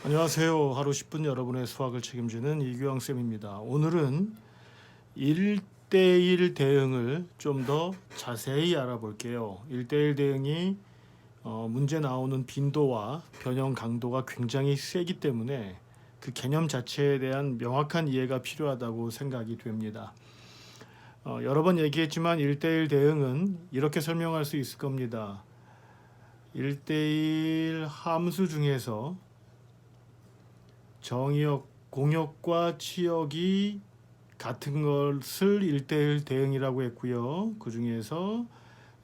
안녕하세요. 하루 10분 여러분의 수학을 책임지는 이규영 쌤입니다. 오늘은 1대1 대응을 좀 더 자세히 알아볼게요. 1대1 대응이 문제 나오는 빈도와 변형 강도가 굉장히 세기 때문에 그 개념 자체에 대한 명확한 이해가 필요하다고 생각이 됩니다. 여러 번 얘기했지만 1대1 대응은 이렇게 설명할 수 있을 겁니다. 1대1 함수 중에서 정의역, 공역과 치역이 같은 것을 1대1 대응이라고 했고요. 그 중에서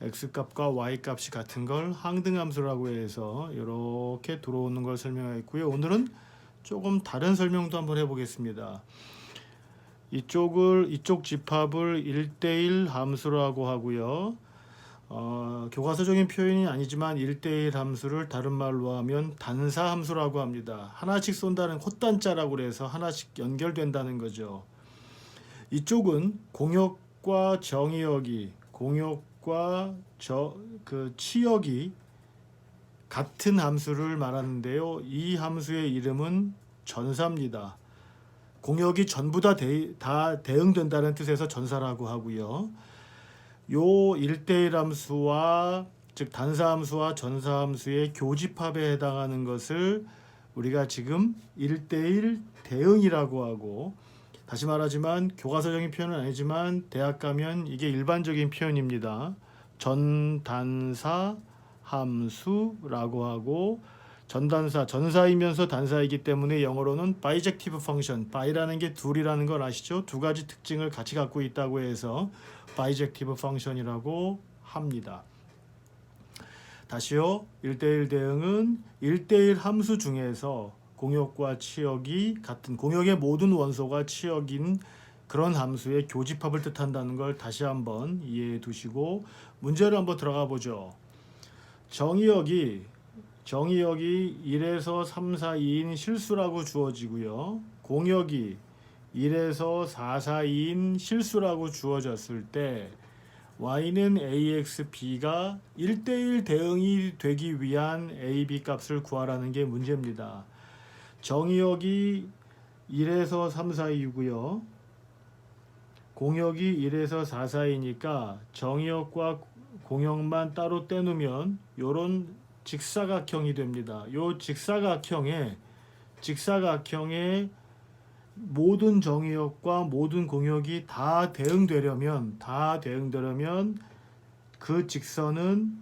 x값과 y값이 같은 걸 항등함수라고 해서 이렇게 들어오는 걸 설명했고요. 오늘은 조금 다른 설명도 한번 해보겠습니다. 이쪽 집합을 1대1 함수라고 하고요. 교과서적인 표현이 아니지만 1대1 함수를 다른 말로 하면 단사 함수라고 합니다. 하나씩 쏜다는 콧단자라고 해서 하나씩 연결된다는 거죠. 이쪽은 공역과 정의역이, 공역과 치역이 같은 함수를 말하는데요. 이 함수의 이름은 전사입니다. 공역이 전부 다 대응된다는 뜻에서 전사라고 하고요. 요 1대1 함수와 즉 단사함수와 전사함수의 교집합에 해당하는 것을 우리가 지금 1대1 대응이라고 하고, 다시 말하지만 교과서적인 표현은 아니지만 대학 가면 이게 일반적인 표현입니다. 전단사 함수라고 하고, 전사이면서 단사이기 때문에 영어로는 바이젝티브 펑션, 바이라는 게 둘이라는 걸 아시죠? 두 가지 특징을 같이 갖고 있다고 해서 바이젝티브 펑션이라고 합니다. 다시요. 1대1 대응은 1대1 함수 중에서 공역과 치역이 같은, 공역의 모든 원소가 치역인 그런 함수의 교집합을 뜻한다는 걸 다시 한번 이해해 두시고 문제를 한번 들어가 보죠. 정의역이 1에서 3, 4, 2인 실수라고 주어지고요. 공역이 1에서 4, 4, 2인 실수라고 주어졌을 때 y는 ax, b가 1대1 대응이 되기 위한 a, b 값을 구하라는 게 문제입니다. 정의역이 1에서 3, 4, 2고요. 공역이 1에서 4, 4이니까 정의역과 공역만 따로 떼놓으면 요런 직사각형이 됩니다. 요 직사각형에 모든 정의역과 모든 공역이 다 대응되려면 그 직선은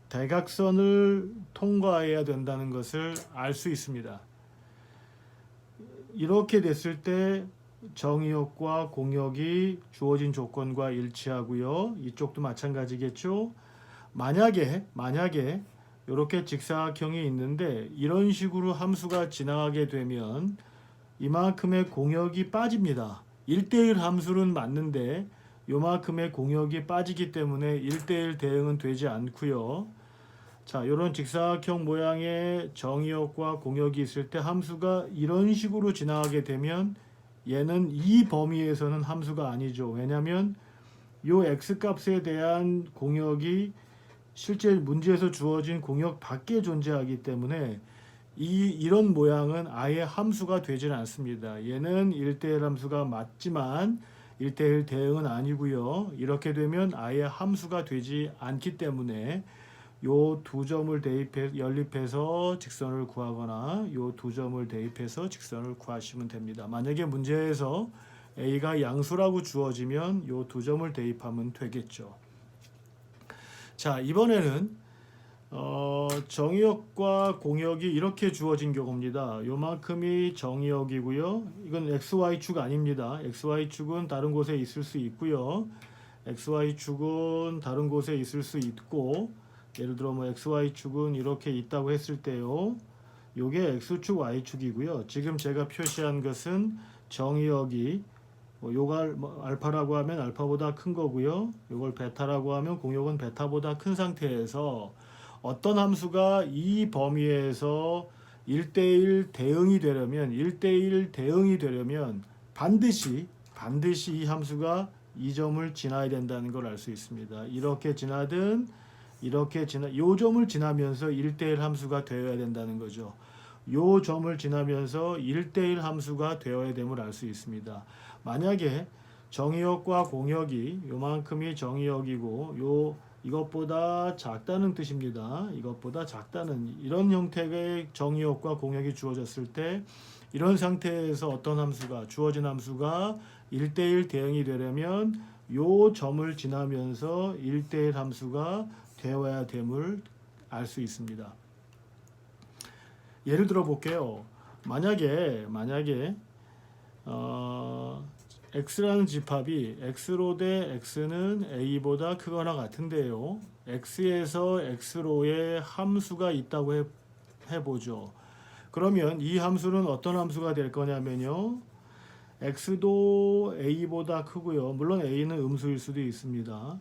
대각선을 통과해야 된다는 것을 알 수 있습니다. 이렇게 됐을 때 정의역과 공역이 주어진 조건과 일치하고요. 이쪽도 마찬가지겠죠. 만약에 이렇게 직사각형이 있는데 이런 식으로 함수가 지나가게 되면 이만큼의 공역이 빠집니다. 1대1 함수는 맞는데 요만큼의 공역이 빠지기 때문에 1대1 대응은 되지 않고요. 자, 이런 직사각형 모양의 정의역과 공역이 있을 때 함수가 이런 식으로 지나가게 되면 얘는 이 범위에서는 함수가 아니죠. 왜냐하면 요 x값에 대한 공역이 실제 문제에서 주어진 공역 밖에 존재하기 때문에 이런 모양은 아예 함수가 되질 않습니다. 얘는 1대1 함수가 맞지만 1대1 대응은 아니고요. 이렇게 되면 아예 함수가 되지 않기 때문에 요 두 점을 연립해서 직선을 구하거나 요 두 점을 대입해서 직선을 구하시면 됩니다. 만약에 문제에서 a가 양수라고 주어지면 요 두 점을 대입하면 되겠죠. 자, 이번에는 정의역과 공역이 이렇게 주어진 경우입니다. 요만큼이 정의역이고요. 이건 xy축 아닙니다. xy축은 다른 곳에 있을 수 있고요. xy축은 다른 곳에 있을 수 있고, 예를 들어 xy축은 이렇게 있다고 했을 때요. 요게 x축, y축이고요. 지금 제가 표시한 것은 정의역이 요걸 알파라고 하면 알파보다 큰 거고요. 요걸 베타라고 하면 공역은 베타보다 큰 상태에서 어떤 함수가 이 범위에서 1대1 대응이 되려면 반드시 이 함수가 이 점을 지나야 된다는 걸 알 수 있습니다. 이렇게 지나든 이렇게 요 점을 지나면서 1대1 함수가 되어야 된다는 거죠. 요 점을 지나면서 1대1 함수가 되어야 됨을 알 수 있습니다. 만약에 정의역과 공역이 요만큼이 정의역이고 이것보다 작다는 뜻입니다. 이것보다 작다는 이런 형태의 정의역과 공역이 주어졌을 때 이런 상태에서 어떤 함수가 주어진 함수가 1대1 대응이 되려면 요 점을 지나면서 1대1 함수가 되어야 됨을 알 수 있습니다. 예를 들어 볼게요. 만약에 x라는 집합이 x로 대 x는 a보다 크거나 같은데요. x에서 x로의 함수가 있다고 해보죠. 그러면 이 함수는 어떤 함수가 될 거냐면요. x도 a보다 크고요. 물론 a는 음수일 수도 있습니다.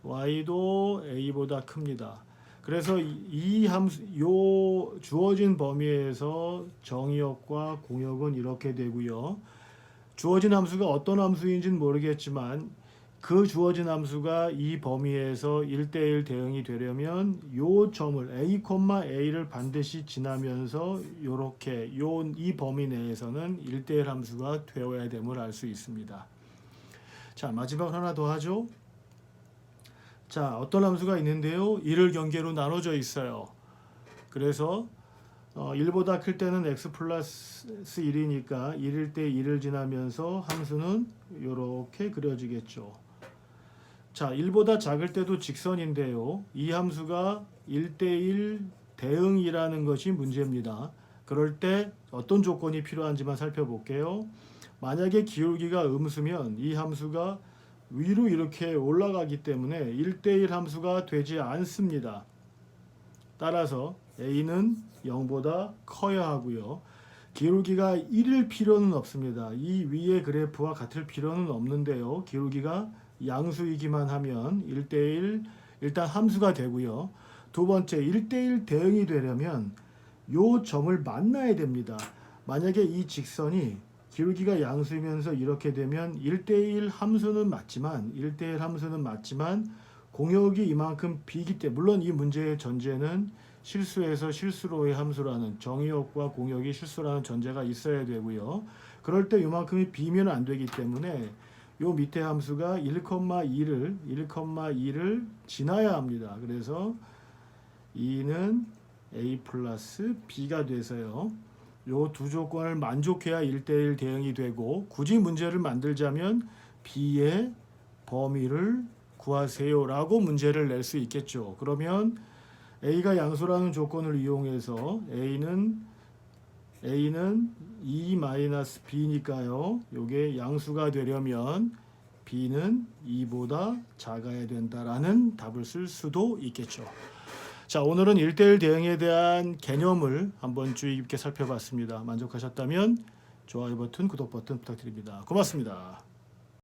y도 a보다 큽니다. 그래서 이 함수, 요 주어진 범위에서 정의역과 공역은 이렇게 되고요. 주어진 함수가 어떤 함수인지는 모르겠지만 그 주어진 함수가 이 범위에서 1대1 대응이 되려면 요 점을 a,a를 반드시 지나면서 요렇게 이 범위 내에서는 1대1 함수가 되어야 됨을 알 수 있습니다. 자, 마지막 하나 더 하죠. 자, 어떤 함수가 있는데요. 1을 경계로 나눠져 있어요. 그래서 1보다 클 때는 x 플러스 1이니까 1일 때 1을 지나면서 함수는 이렇게 그려지겠죠. 자, 1보다 작을 때도 직선인데요. 이 함수가 1대1 대응이라는 것이 문제입니다. 그럴 때 어떤 조건이 필요한지만 살펴볼게요. 만약에 기울기가 음수면 이 함수가 위로 이렇게 올라가기 때문에 1대1 함수가 되지 않습니다. 따라서 a는 0보다 커야 하고요. 기울기가 1일 필요는 없습니다. 이 위의 그래프와 같을 필요는 없는데요. 기울기가 양수이기만 하면 1대1 일단 함수가 되고요. 두 번째 1대1 대응이 되려면 요 점을 만나야 됩니다. 만약에 이 직선이 기울기가 양수이면서 이렇게 되면 1대1 함수는 맞지만 공역이 이만큼 비기 때문에 물론 이 문제의 전제는 실수에서 실수로의 함수라는 정의역과 공역이 실수라는 전제가 있어야 되고요. 그럴 때 이만큼이 비면 안 되기 때문에 요 밑에 함수가 1,2를 지나야 합니다. 그래서 2는 a 플러스 b가 돼서요. 요 두 조건을 만족해야 1대1 대응이 되고 굳이 문제를 만들자면 b의 범위를 구하세요 라고 문제를 낼 수 있겠죠. 그러면 a가 양수라는 조건을 이용해서 a는 2-b니까요. 요게 양수가 되려면 b는 2보다 작아야 된다라는 답을 쓸 수도 있겠죠. 자, 오늘은 1대1 대응에 대한 개념을 한번 주의 깊게 살펴봤습니다. 만족하셨다면 좋아요 버튼, 구독 버튼 부탁드립니다. 고맙습니다.